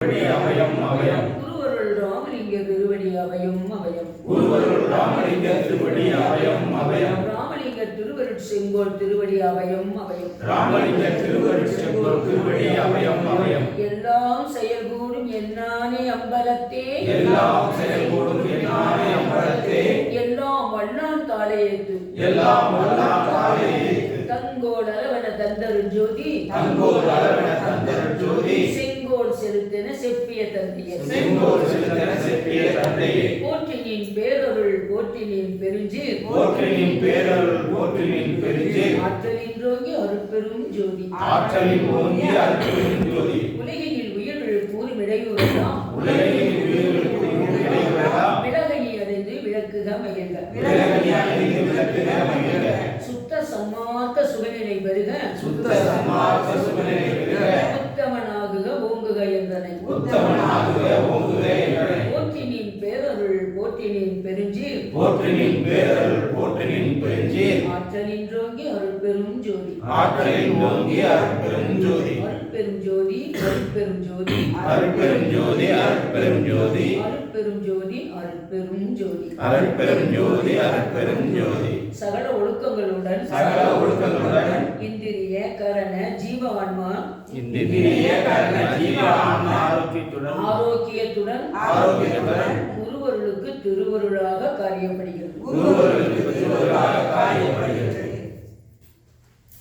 அபயம் அபயம். குருவருள் ராமலிங்க திருவடி அபயம் அபயம். குருவருள் ராமலிங்க திருவடி அபயம் அபயம். ராமலிங்க திருவருட் செங்கோல் திருவடி அபயம் அபயம். ராமலிங்க திருவருட் செங்கோல் திருவடி அபயம் அபயம். எல்லாம் செயல்கூடும் என்னானே அம்பலத்தே. எல்லாம் செயல்கூடும் என்னானே அம்பலத்தே. எல்லாம் வல்லான் தாளையேத்து. எல்லாம் வல்லான் தாளையேத்து. தங்கோல் அளவன தந்தரு ஜோதி. தங்கோல் அளவன தந்தரு ஜோதி. செங்கோல் செலுத்தென செப்பிய தந்தையே. செங்கோல் செலுத்தென செப்பிய தந்தையே. போற்றினின் பேரருள் போற்றினின் பெருஞ்சீர். போற்றினின் பேரருள் போற்றினின் பெருஞ்சீர். ஆற்றலின் ரோங்கி அருட்பெரும் ஜோதி. ஆற்றலின் ஓங்கி அருட்பெரும் ஜோதி. உலகினில் உயிர்கள் கூறும் இடையூறெல்லாம். உலகினில் உயிர்கள் கூறும் இடையூறெல்லாம். விலகனி அடைந்து விளக்குக மகிழ்க. விலகனி அடைந்து விளக்குக மகிழ்க. சுத்த சன்மார்க்க சுகநிலை பெறுக. சுத்த சன்மார்க்க சுகநிலை பெறுக. உத்தமனாகுக ஓங்குக என்றனை. உத்தமனாகுக ஓங்குக என்றனை. போற்றினின் பேரருள் போற்றினின் பெருஞ்சீர். போற்றினின் பேரருள் போற்றினின் பெருஞ்சீர். ஆற்றலின் ரோங்கி அருட்பெரும் ஜோதி. ஆற்றலின் ஓங்கி அருட்பெரும் ஜோதி. அருட்பெரும் ஜோதி அருட்பெரும் ஜோதி. அருட்பெரும் ஜோதி அருட்பெரும் ஜோதி. அருட்பெரும் ஜோதி அருட்பெரும் ஜோதி. அருட்பெரும் ஜோதி அருட்பெரும் ஜோதி. சகல ஒழுக்கங்களுடன் சகல ஒழுக்கங்களுடன் இந்திரிய கரண ஜீவ ஆன்மா இந்திரிய கரண ஜீவ ஆன்மா ஆரோக்கியத்துடன் குருவருளுக்கு திருவருளாக காரியப்படுகிறது. குருவருளுக்கு திருவருளாக காரியப்படுகிறது.